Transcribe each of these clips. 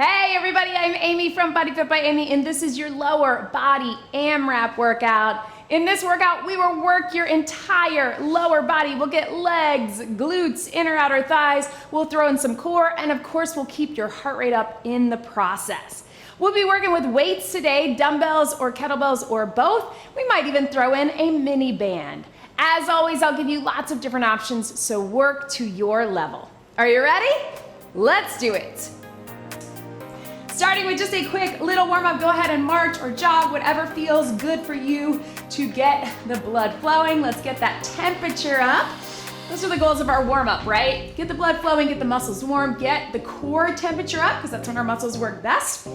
Hey everybody, I'm Amy from BodyFit by Amy, and this is your lower body AMRAP workout. In this workout, we will work your entire lower body. We'll get legs, glutes, inner, outer thighs. We'll throw in some core, and of course, we'll keep your heart rate up in the process. We'll be working with weights today, dumbbells or kettlebells or both. We might even throw in a mini band. As always, I'll give you lots of different options, so work to your level. Are you ready? Let's do it. Starting with just a quick little warm-up, go ahead and march or jog, whatever feels good for you to get the blood flowing. Let's get that temperature up. Those are the goals of our warm-up, right? Get the blood flowing, get the muscles warm, get the core temperature up, because that's when our muscles work best.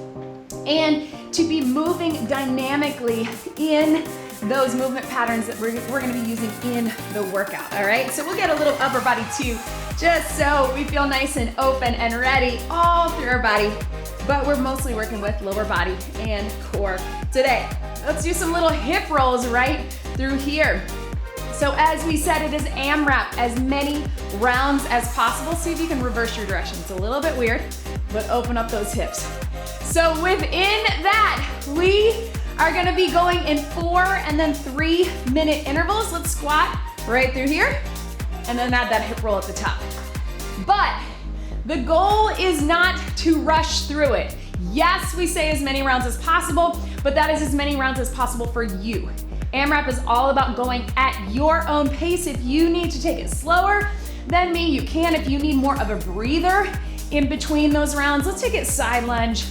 And to be moving dynamically in those movement patterns that we're gonna be using in the workout, all right? So we'll get a little upper body too, just so we feel nice and open and ready all through our body. But we're mostly working with lower body and core today. Let's do some little hip rolls right through here. So as we said, it is AMRAP, as many rounds as possible. See if you can reverse your direction. It's a little bit weird, but open up those hips. So within that, we are gonna be going in 4 and then 3 minute intervals. Let's squat right through here and then add that hip roll at the top. But the goal is not to rush through it. Yes, we say as many rounds as possible, but that is as many rounds as possible for you. AMRAP is all about going at your own pace. If you need to take it slower than me, you can. If you need more of a breather in between those rounds, let's take it side lunge.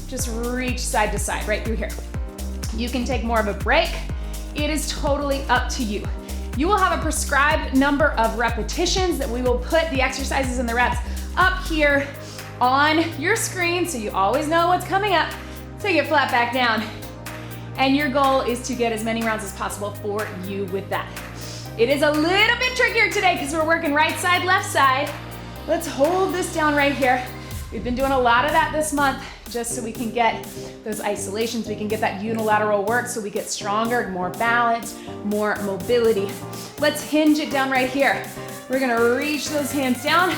Just reach side to side right through here. You can take more of a break. It is totally up to you. You will have a prescribed number of repetitions that we will put the exercises and the reps up here on your screen, so you always know what's coming up. Take it flat back down. And your goal is to get as many rounds as possible for you with that. It is a little bit trickier today because we're working right side, left side. Let's hold this down right here. We've been doing a lot of that this month just so we can get those isolations, we can get that unilateral work so we get stronger, more balance, more mobility. Let's hinge it down right here. We're gonna reach those hands down,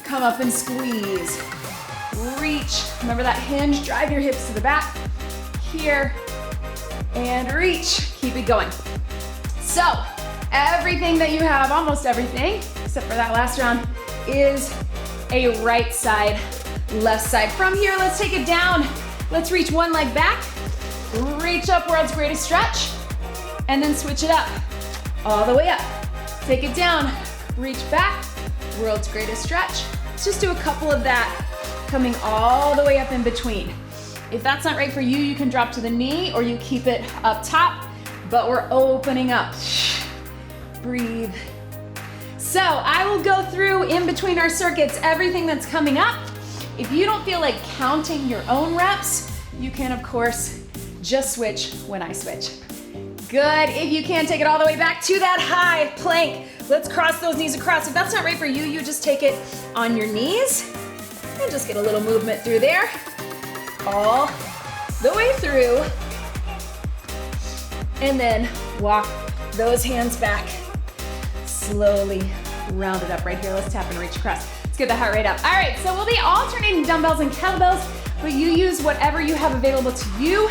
come up and squeeze. Reach, remember that hinge, drive your hips to the back. Here, and reach, keep it going. So, everything that you have, almost everything, except for that last round, is a right side, left side. From here, let's take it down. Let's reach one leg back, reach up, world's greatest stretch, and then switch it up, all the way up. Take it down, reach back, world's greatest stretch. Let's just do a couple of that, coming all the way up in between. If that's not right for you, you can drop to the knee or you keep it up top, but we're opening up. Breathe. So I will go through in between our circuits everything that's coming up. If you don't feel like counting your own reps, you can of course just switch when I switch. Good, if you can, take it all the way back to that high plank. Let's cross those knees across. If that's not right for you, you just take it on your knees and just get a little movement through there. All the way through. And then walk those hands back. Slowly round it up right here. Let's tap and reach across. Let's get the heart rate up. All right, so we'll be alternating dumbbells and kettlebells, but you use whatever you have available to you.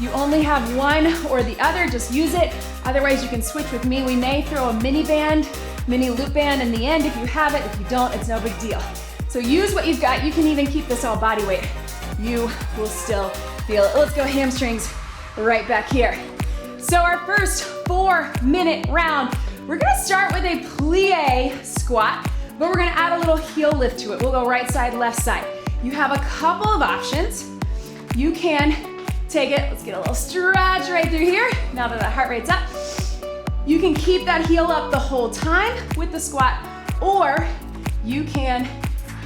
You only have one or the other, just use it. Otherwise, you can switch with me. We may throw a mini band, mini loop band in the end if you have it. If you don't, it's no big deal. So use what you've got. You can even keep this all body weight. You will still feel it. Let's go hamstrings right back here. So our first 4 minute round, we're gonna start with a plie squat, but we're gonna add a little heel lift to it. We'll go right side, left side. You have a couple of options. You can take it, let's get a little stretch right through here. Now that the heart rate's up, you can keep that heel up the whole time with the squat, or you can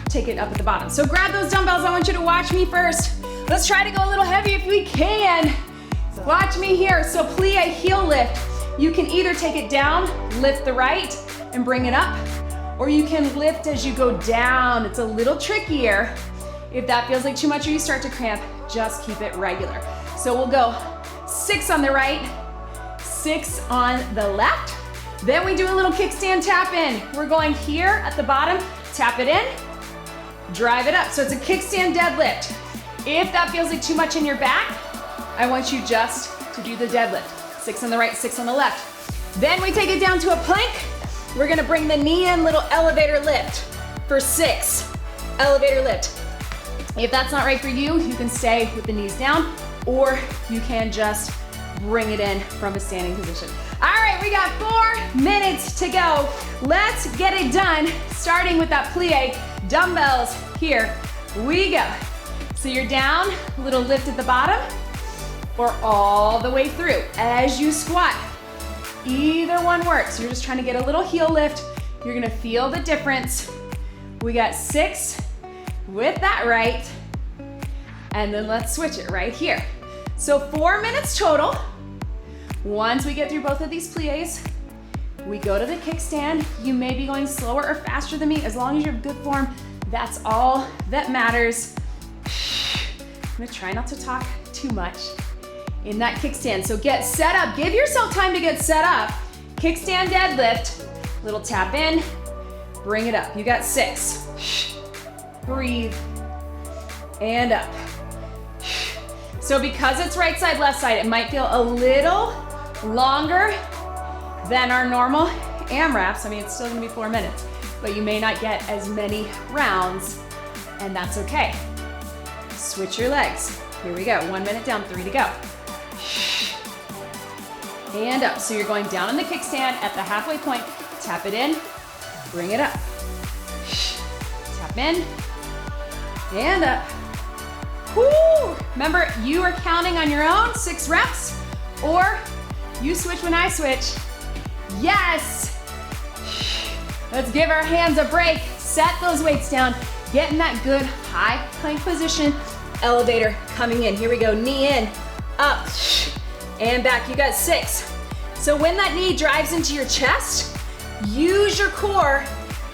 take it up at the bottom. So grab those dumbbells. I want you to watch me first. Let's try to go a little heavy if we can. Watch me here. So plie heel lift. You can either take it down, lift the right, and bring it up, or you can lift as you go down. It's a little trickier. If that feels like too much or you start to cramp, just keep it regular. So we'll go 6 on the right, 6 on the left. Then we do a little kickstand tap in. We're going here at the bottom, tap it in, drive it up. So it's a kickstand deadlift. If that feels like too much in your back, I want you just to do the deadlift. 6 on the right, 6 on the left. Then we take it down to a plank. We're gonna bring the knee in, little elevator lift for 6. Elevator lift. If that's not right for you, you can stay with the knees down, or you can just bring it in from a standing position. All right, we got 4 minutes to go. Let's get it done, starting with that plie. Dumbbells, here we go. So you're down, a little lift at the bottom, or all the way through as you squat. Either one works. You're just trying to get a little heel lift. You're gonna feel the difference. We got 6 with that right, and then let's switch it right here. So 4 minutes total. Once we get through both of these plies, we go to the kickstand. You may be going slower or faster than me. As long as you're in good form, that's all that matters. I'm gonna try not to talk too much in that kickstand. So get set up. Give yourself time to get set up. Kickstand deadlift. Little tap in, bring it up. You got 6. Breathe, and up. So because it's right side, left side, it might feel a little longer than our normal AMRAPs. I mean, it's still gonna be 4 minutes, but you may not get as many rounds, and that's okay. Switch your legs. Here we go, 1 minute down, 3 to go. And up, so you're going down on the kickstand at the halfway point, tap it in, bring it up. Tap in, and up. Woo! Remember, you are counting on your own, 6 reps, or you switch when I switch. Yes! Let's give our hands a break. Set those weights down. Get in that good high plank position. Elevator coming in. Here we go, knee in, up, and back. You got 6. So when that knee drives into your chest, use your core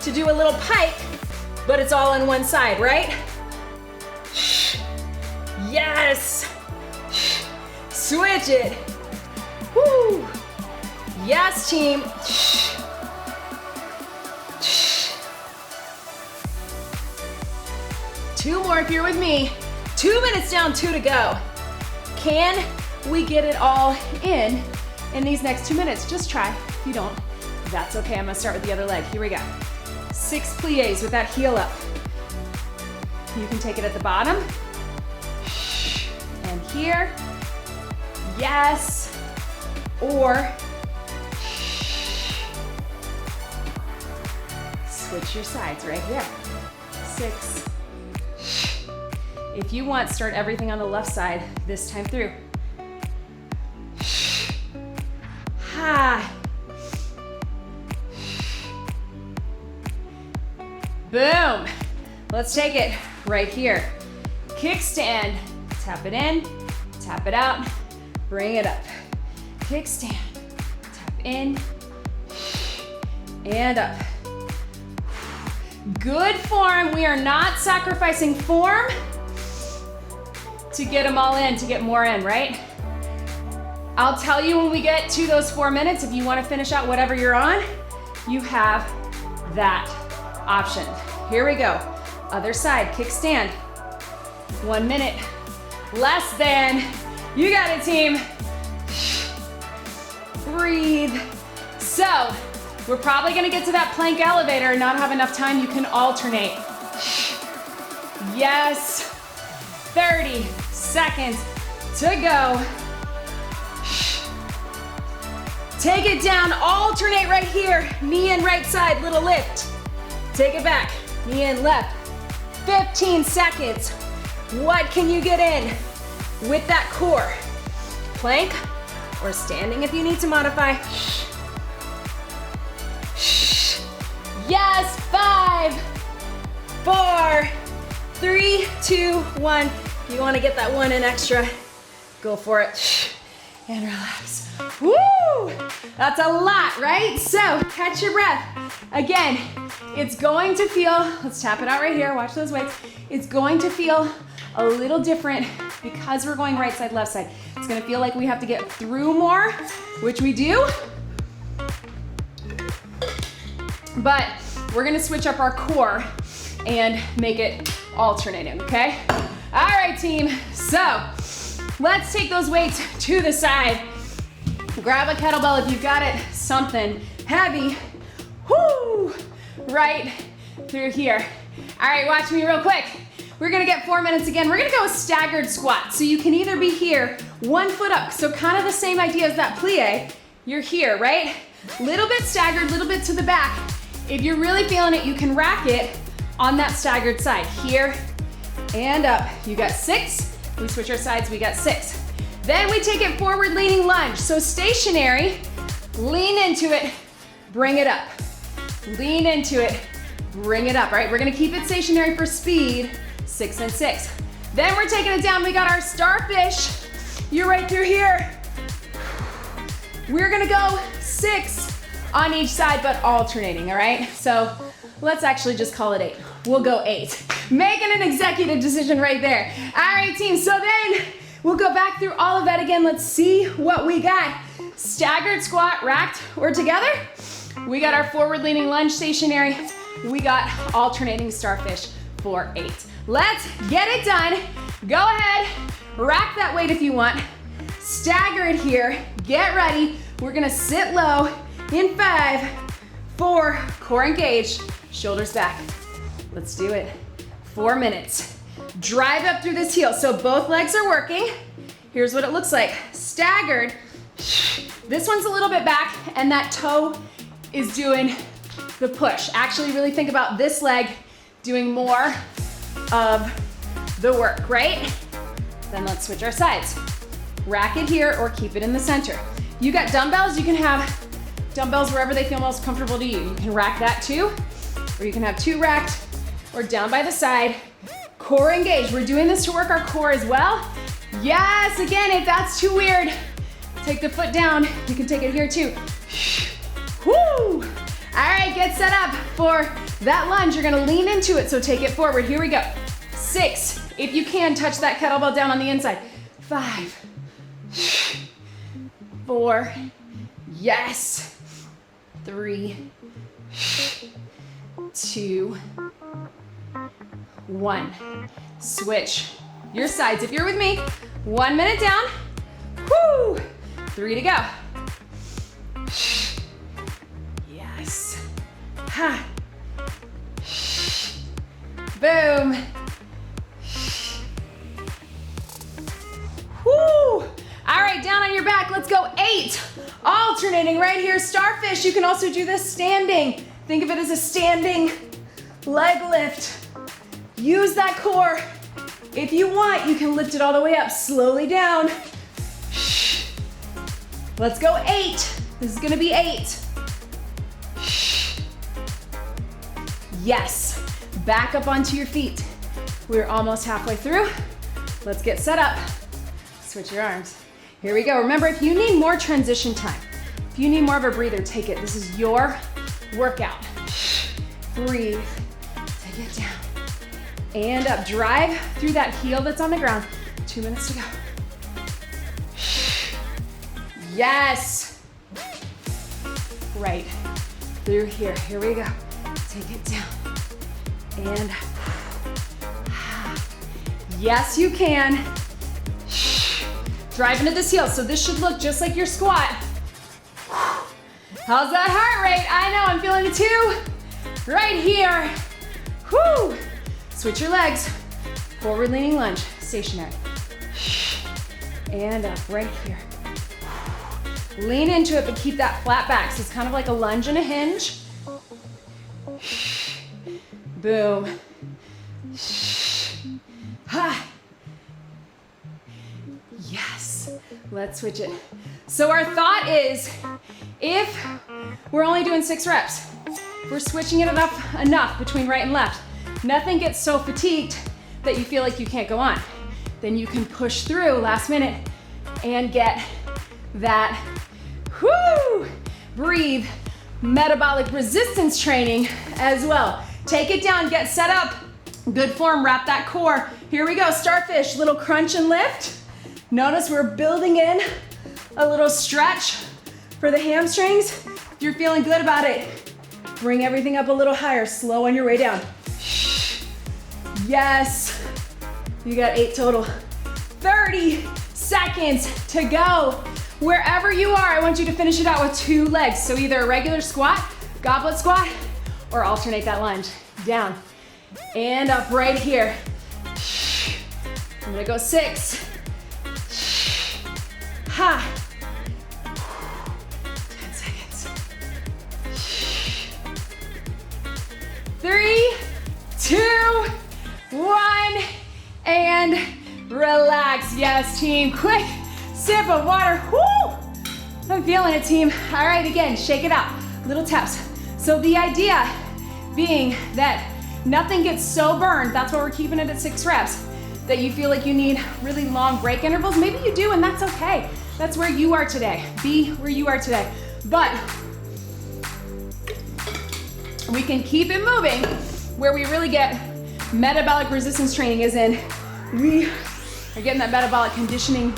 to do a little pike, but it's all on one side, right? Yes! Switch it. Woo! Yes, team. Two more if you're with me. 2 minutes down, 2 to go. Can we get it all in these next 2 minutes? Just try. If you don't, that's okay. I'm gonna start with the other leg. Here we go. 6 plies with that heel up. You can take it at the bottom. And here. Yes. Or switch your sides right here. 6. If you want, start everything on the left side this time through. Ha. Boom. Let's take it right here. Kickstand. Tap it in, tap it out, bring it up. Kickstand. Tap in and up. Good form. We are not sacrificing form to get them all in, to get more in, right? I'll tell you when we get to those 4 minutes, if you want to finish out whatever you're on, you have that option. Here we go. Other side, kickstand. 1 minute. Less than. You got it, team. Breathe. So, we're probably gonna get to that plank elevator and not have enough time. You can alternate. Yes. 30 seconds to go. Take it down, alternate right here. Knee in right side, little lift. Take it back, knee in left. 15 seconds. What can you get in with that core? Plank or standing if you need to modify. Yes, 5, 4, 3, 2, 1. If you want to get that one in extra, go for it. And relax. Woo! That's a lot, right? So catch your breath. Again, it's going to feel, let's tap it out right here, watch those weights. It's going to feel a little different because we're going right side, left side. It's gonna feel like we have to get through more, which we do. But we're gonna switch up our core. and make it alternating, okay? All right, team, so let's take those weights to the side. Grab a kettlebell if you've got it, something heavy, whoo, right through here. All right, watch me real quick. We're gonna get 4 minutes again. We're gonna go staggered squat. So you can either be here, 1 foot up, so kind of the same idea as that plie. You're here, right? Little bit staggered, little bit to the back. If you're really feeling it, you can rack it on that staggered side. Here and up. You got 6. We switch our sides, we got 6. Then we take it forward leaning lunge. So stationary, lean into it, bring it up. Lean into it, bring it up, right? We're gonna keep it stationary for speed, 6 and 6. Then we're taking it down, we got our starfish. You're right through here. We're gonna go 6 on each side, but alternating, all right? So let's actually just call it 8. We'll go 8. Making an executive decision right there. All right, team, so then we'll go back through all of that again. Let's see what we got. Staggered squat, racked or together. We got our forward leaning lunge stationary. We got alternating starfish for 8. Let's get it done. Go ahead, rack that weight if you want. Stagger it here, get ready. We're gonna sit low in 5, 4, core engaged, shoulders back. Let's do it. 4 minutes. Drive up through this heel. So both legs are working. Here's what it looks like. Staggered. This one's a little bit back and that toe is doing the push. Actually really think about this leg doing more of the work, right? Then let's switch our sides. Rack it here or keep it in the center. You got dumbbells, you can have dumbbells wherever they feel most comfortable to you. You can rack that too, or you can have 2 racked or down by the side. Core engaged. We're doing this to work our core as well. Yes, again, if that's too weird, take the foot down. You can take it here too. Woo! All right, get set up for that lunge. You're gonna lean into it, so take it forward. Here we go. 6. If you can, touch that kettlebell down on the inside. 5. 4. Yes. 3. 2. 1. Switch your sides. If you're with me, 1 minute down. Woo! 3 to go. Yes. Ha. Boom. Woo! All right, down on your back. Let's go 8. Alternating right here. Starfish. You can also do this standing. Think of it as a standing leg lift. Use that core. If you want, you can lift it all the way up, slowly down. Let's go 8. This is gonna be 8. Yes. Back up onto your feet. We're almost halfway through. Let's get set up. Switch your arms. Here we go. Remember, if you need more transition time, if you need more of a breather, take it. This is your workout. Breathe. Take it down. And up. Drive through that heel that's on the ground. 2 minutes to go. Yes. Right through here. Here we go. Take it down. And yes, you can. Drive into this heel. So this should look just like your squat. How's that heart rate? I know, I'm feeling it too. Right here. Whoo. Switch your legs. Forward leaning lunge, stationary. And up, right here. Lean into it, but keep that flat back. So it's kind of like a lunge and a hinge. Boom. Ha. Yes. Let's switch it. So our thought is, if we're only doing 6 reps, we're switching it enough between right and left. Nothing gets so fatigued that you feel like you can't go on. Then you can push through last minute and get that, whoo, breathe, metabolic resistance training as well. Take it down, get set up. Good form, wrap that core. Here we go, starfish, little crunch and lift. Notice we're building in a little stretch for the hamstrings. If you're feeling good about it, bring everything up a little higher, slow on your way down. Yes. You got 8 total. 30 seconds to go. Wherever you are, I want you to finish it out with 2 legs. So either a regular squat, goblet squat, or alternate that lunge. Down and up right here. I'm gonna go 6. Ha. 10 seconds. 3, 2, 1, and relax. Yes, team. Quick sip of water. Woo! I'm feeling it, team. All right, again, shake it out. Little taps. So the idea being that nothing gets so burned, that's why we're keeping it at 6 reps, that you feel like you need really long break intervals. Maybe you do, and that's okay. That's where you are today. Be where you are today. But we can keep it moving. Where we really get metabolic resistance training is in we are getting that metabolic conditioning,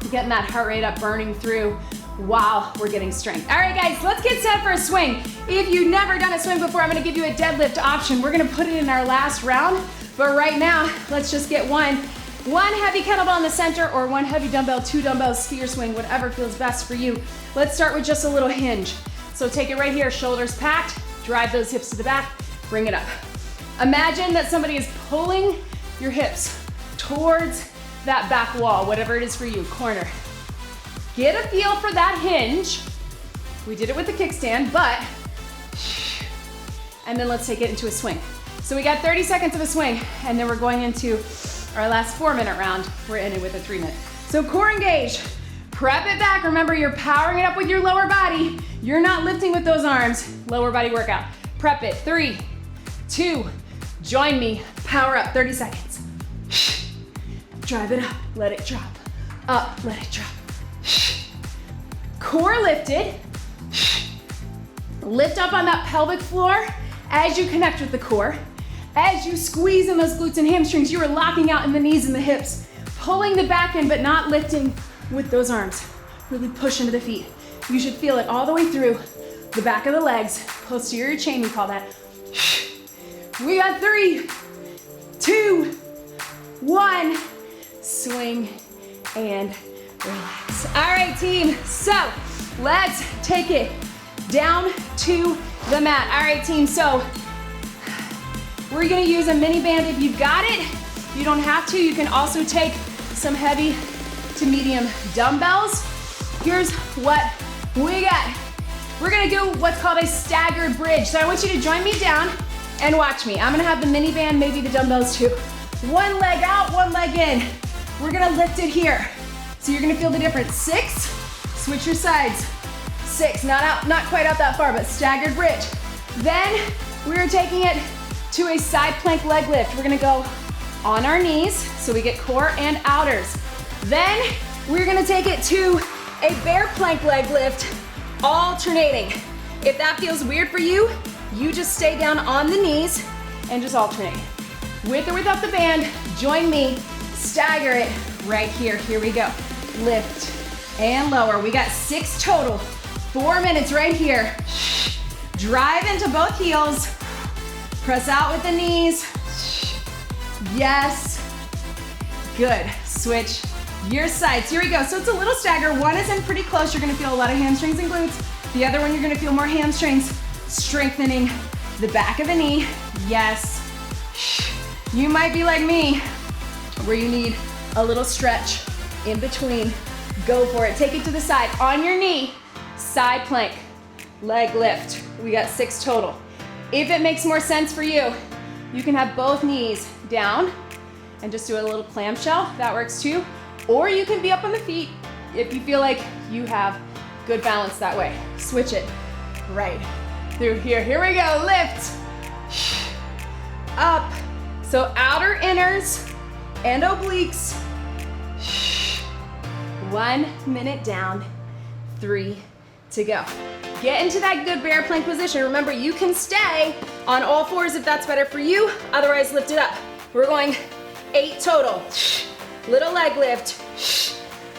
getting that heart rate up, burning through while we're getting strength. All right, guys, let's get set for a swing. If you've never done a swing before, I'm gonna give you a deadlift option. We're gonna put it in our last round, but right now, let's just get one heavy kettlebell in the center or 1 heavy dumbbell, 2 dumbbells, ski or swing, whatever feels best for you. Let's start with just a little hinge. So take it right here, shoulders packed, drive those hips to the back, bring it up. Imagine that somebody is pulling your hips towards that back wall, whatever it is for you, corner. Get a feel for that hinge. We did it with the kickstand, but, and then let's take it into a swing. So we got 30 seconds of a swing, and then we're going into our last 4-minute round. We're in it with a 3-minute. So core engage, prep it back. Remember, you're powering it up with your lower body. You're not lifting with those arms. Lower body workout. Prep it, 3, 2, join me, power up, 30 seconds. Drive it up, let it drop. Up, let it drop. Core lifted. Lift up on that pelvic floor as you connect with the core. As you squeeze in those glutes and hamstrings, you are locking out in the knees and the hips, pulling the back in, but not lifting with those arms. Really push into the feet. You should feel it all the way through the back of the legs, posterior chain, we call that. We got 3, 2, 1, swing and relax. All right, team, so let's take it down to the mat. All right, team, so we're gonna use a mini band if you've got it. You don't have to. You can also take some heavy to medium dumbbells. Here's what we got. We're gonna do what's called a staggered bridge. So I want you to join me down and watch me. I'm gonna have the mini band, maybe the dumbbells too. 1 leg out, 1 leg in. We're gonna lift it here. So you're gonna feel the difference. 6, switch your sides. 6, not quite out that far, but staggered bridge. Then we're taking it to a side plank leg lift. We're gonna go on our knees, so we get core and outers. Then we're gonna take it to a bear plank leg lift, alternating. If that feels weird for you, you just stay down on the knees and just alternate. With or without the band, join me, stagger it right here. Here we go. Lift and lower. We got 6 total. 4 minutes right here. Drive into both heels. Press out with the knees. Yes. Good. Switch your sides. Here we go. So it's a little stagger. One is in pretty close. You're gonna feel a lot of hamstrings and glutes. The other one, you're gonna feel more hamstrings, strengthening the back of the knee. Yes. You might be like me, where you need a little stretch in between. Go for it. Take it to the side. On your knee, side plank, leg lift. We got 6 total. If it makes more sense for you, you can have both knees down and just do a little clamshell. That works too. Or you can be up on the feet if you feel like you have good balance that way. Switch it right through here. Here we go. Lift. Up. So outer inners and obliques. 1 minute down. 3 to go. Get into that good bear plank position. Remember, you can stay on all 4s if that's better for you. Otherwise, lift it up. We're going 8 total. Little leg lift.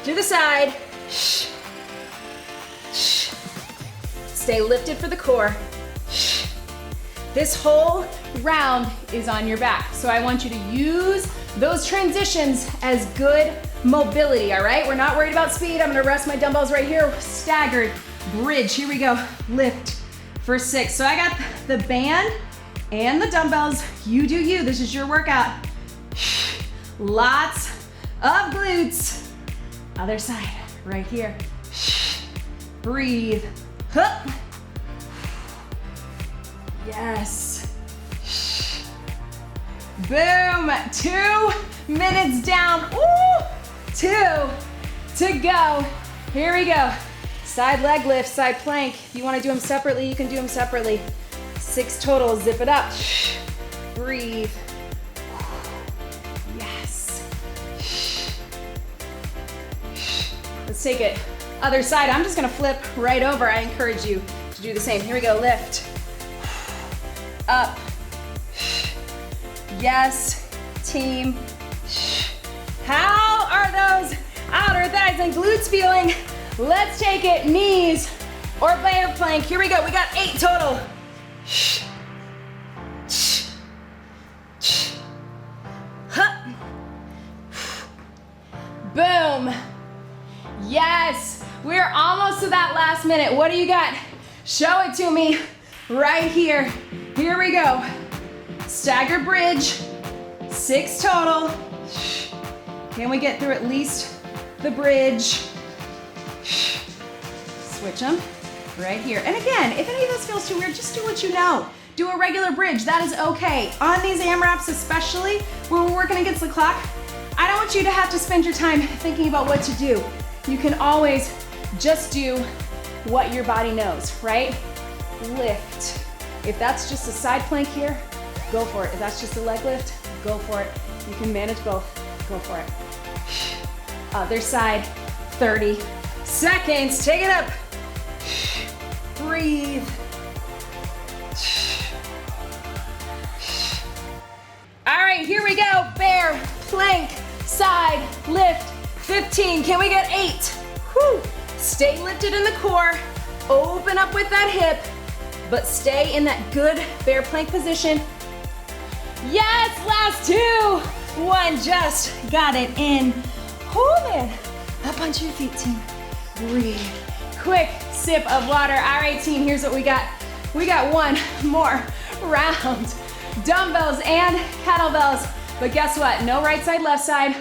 To the side. Stay lifted for the core. This whole round is on your back. So I want you to use those transitions as good mobility, all right? We're not worried about speed. I'm gonna rest my dumbbells right here. Staggered bridge, here we go. Lift for 6. So I got the band and the dumbbells. You do you, this is your workout. Lots of glutes. Other side, right here. Breathe. Hup. Yes. Boom. 2 minutes down. Ooh. 2 to go. Here we go. Side leg lift, side plank. If you want to do them separately, you can do them separately. 6 total. Zip it up. Breathe. Yes. Let's take it. Other side. I'm just going to flip right over. I encourage you to do the same. Here we go. Lift. Up. Yes, team. How are those outer thighs and glutes feeling? Let's take it, knees or bear plank. Here we go, we got 8 total. Boom. Yes, we're almost to that last minute. What do you got? Show it to me right here. Here we go. Staggered bridge, 6 total. Can we get through at least the bridge? Switch them right here. And again, if any of this feels too weird, just do what you know. Do a regular bridge, that is okay. On these AMRAPs especially, where we're working against the clock, I don't want you to have to spend your time thinking about what to do. You can always just do what your body knows, right? Lift. If that's just a side plank here, go for it. If that's just a leg lift, go for it. You can manage both, go for it. Other side, 30 seconds. Take it up. Breathe. All right, here we go. Bear, plank, side, lift, 15. Can we get 8? Whew. Stay lifted in the core. Open up with that hip, but stay in that good bear plank position. Yes, last 2. 1, just got it in. Hold it. Up onto your feet, team. Breathe. Quick sip of water. All right, team, here's what we got. We got 1 more round. Dumbbells and kettlebells. But guess what? No right side, left side.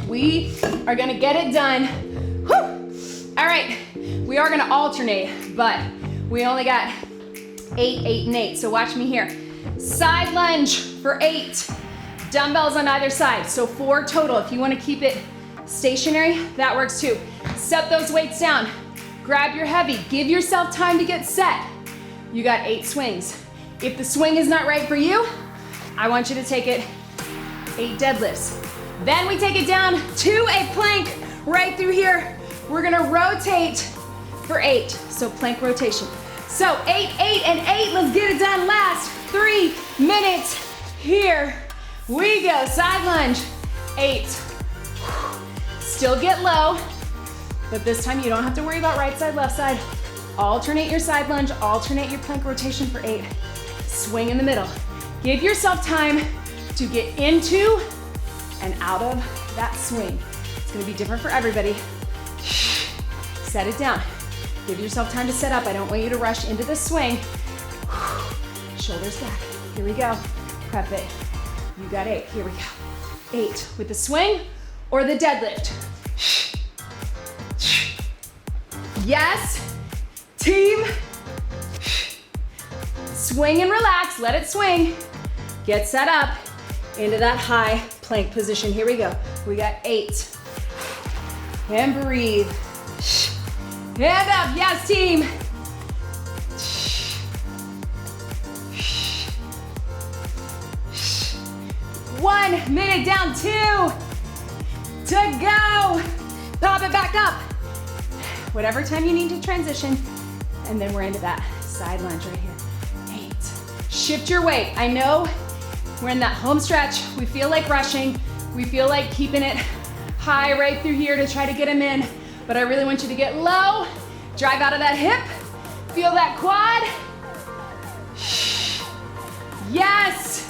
We are gonna get it done. Whew. All right, we are gonna alternate, but we only got 8, 8, and 8. So watch me here. Side lunge for 8. Dumbbells on either side, so 4 total. If you wanna keep it stationary, that works too. Set those weights down. Grab your heavy. Give yourself time to get set. You got 8 swings. If the swing is not right for you, I want you to take it 8 deadlifts. Then we take it down to a plank right through here. We're gonna rotate for 8, so plank rotation. So 8, 8, and 8, let's get it done. Last 3 minutes. Here we go, side lunge, 8. Still get low, but this time you don't have to worry about right side, left side. Alternate your side lunge, alternate your plank rotation for 8. Swing in the middle. Give yourself time to get into and out of that swing. It's gonna be different for everybody. Set it down. Give yourself time to set up. I don't want you to rush into the swing. Shoulders back. Here we go. Prep it. You got 8. Here we go. 8 with the swing or the deadlift. Yes, team. Swing and relax. Let it swing. Get set up into that high plank position. Here we go. We got 8. And breathe. Hand up. Yes, team. 1 minute down, 2 to go. Pop it back up. Whatever time you need to transition. And then we're into that side lunge right here. 8. Shift your weight. I know we're in that home stretch. We feel like rushing. We feel like keeping it high right through here to try to get them in. But I really want you to get low. Drive out of that hip Feel that quad? Yes!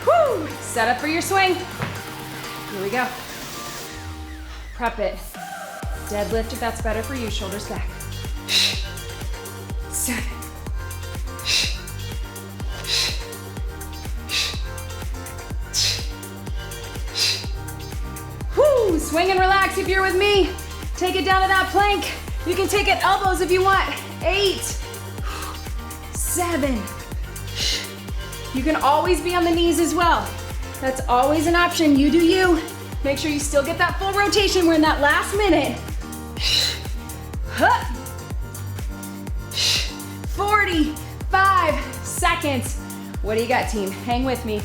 Woo! Set up for your swing. Here we go. Prep it. Deadlift if that's better for you, shoulders back. 7. Woo! Swing and relax if you're with me. Take it down to that plank. You can take it elbows if you want. 8. 7. You can always be on the knees as well. That's always an option. You do you. Make sure you still get that full rotation. We're in that last minute. 45 seconds. What do you got, team? Hang with me.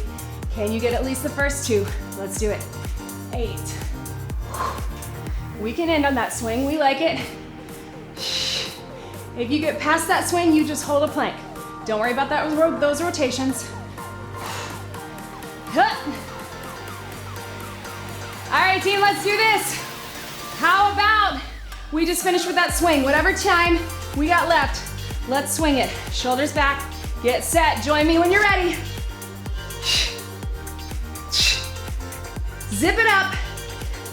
Can you get at least the first 2? Let's do it. 8. We can end on that swing. We like it. If you get past that swing, you just hold a plank. Don't worry about those rotations. All right, team, let's do this. How about we just finish with that swing? Whatever time we got left, let's swing it. Shoulders back, get set. Join me when you're ready. Zip it up.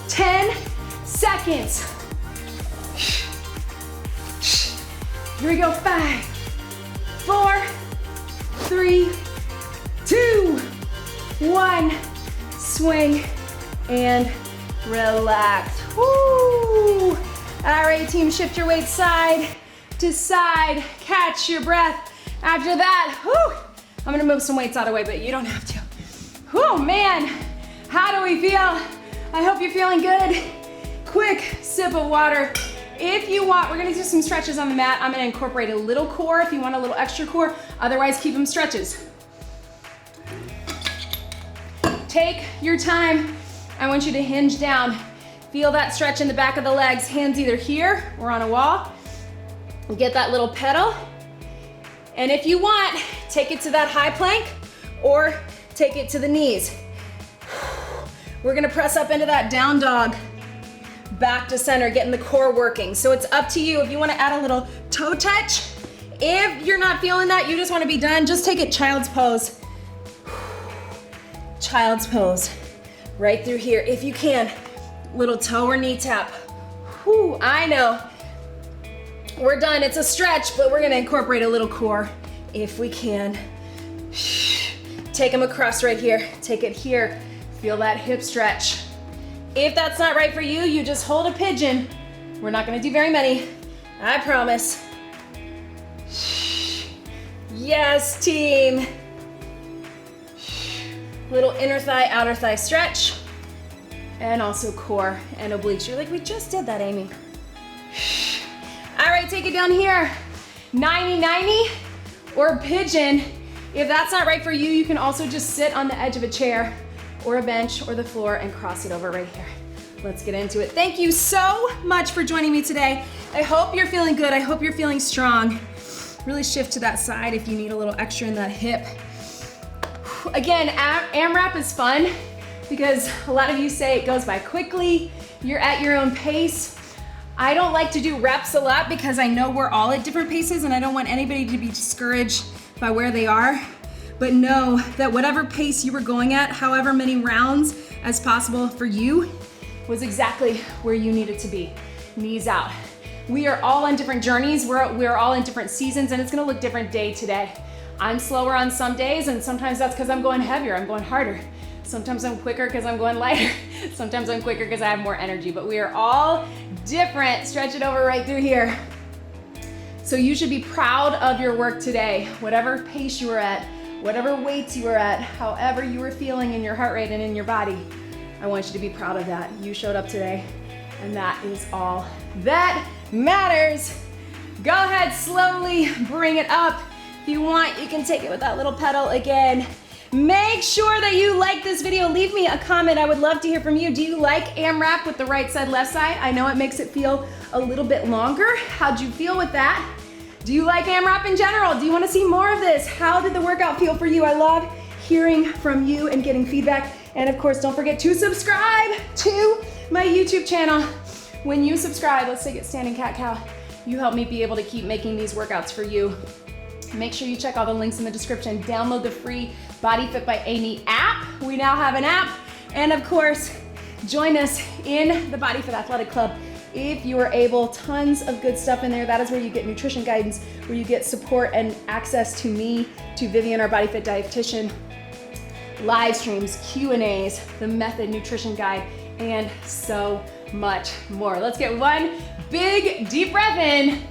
10 seconds. Here we go. 5, 4, 3, 2, 1. Swing and relax. Woo! All right, team, shift your weight side to side. Catch your breath. After that, whoo, I'm gonna move some weights out of the way, but you don't have to. Whoo, man, how do we feel? I hope you're feeling good. Quick sip of water. If you want, we're gonna do some stretches on the mat. I'm gonna incorporate a little core if you want a little extra core. Otherwise, keep them stretches. Take your time. I want you to hinge down. Feel that stretch in the back of the legs. Hands either here or on a wall. Get that little pedal. And if you want, take it to that high plank or take it to the knees. We're gonna press up into that down dog. Back to center, getting the core working. So it's up to you if you wanna add a little toe touch. If you're not feeling that, you just wanna be done, just take it child's pose. Child's pose. Right through here, if you can. Little toe or knee tap. Whew, I know. We're done, it's a stretch, but we're gonna incorporate a little core if we can. Take them across right here. Take it here. Feel that hip stretch. If that's not right for you, you just hold a pigeon. We're not gonna do very many, I promise. Yes, team. Little inner thigh, outer thigh stretch. And also core and obliques. You're like, we just did that, Amy. All right, take it down here. 90-90 or pigeon. If that's not right for you, you can also just sit on the edge of a chair or a bench or the floor and cross it over right here. Let's get into it. Thank you so much for joining me today. I hope you're feeling good. I hope you're feeling strong. Really shift to that side if you need a little extra in that hip. Again, AMRAP is fun because a lot of you say it goes by quickly. You're at your own pace. I don't like to do reps a lot because I know we're all at different paces and I don't want anybody to be discouraged by where they are. But know that whatever pace you were going at, however many rounds as possible for you, was exactly where you needed to be. Knees out. We are all on different journeys. We're all in different seasons and it's gonna look different day to day. I'm slower on some days and sometimes that's because I'm going heavier, I'm going harder. Sometimes I'm quicker because I'm going lighter. Sometimes I'm quicker because I have more energy, but we are all different. Stretch it over right through here. So you should be proud of your work today. Whatever pace you were at, whatever weights you were at, however you were feeling in your heart rate and in your body, I want you to be proud of that. You showed up today and that is all that matters. Go ahead, slowly bring it up. If you want, you can take it with that little pedal again. Make sure that you like this video. Leave me a comment. I would love to hear from you. Do you like AMRAP with the right side, left side? I know it makes it feel a little bit longer. How'd you feel with that? Do you like AMRAP in general? Do you want to see more of this? How did the workout feel for you? I love hearing from you and getting feedback. And of course, don't forget to subscribe to my YouTube channel. When you subscribe, let's take it standing cat-cow. You help me be able to keep making these workouts for you. Make sure you check all the links in the description. Download the free BodyFit by Amy app. We now have an app. And of course, join us in the BodyFit Athletic Club if you are able. Tons of good stuff in there. That is where you get nutrition guidance, where you get support and access to me, to Vivian, our BodyFit dietitian, live streams, Q&As, the method nutrition guide, and so much more. Let's get one big deep breath in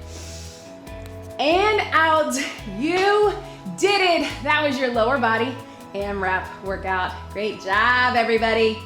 and out. You did it. That was your lower body AMRAP workout. Great job, everybody.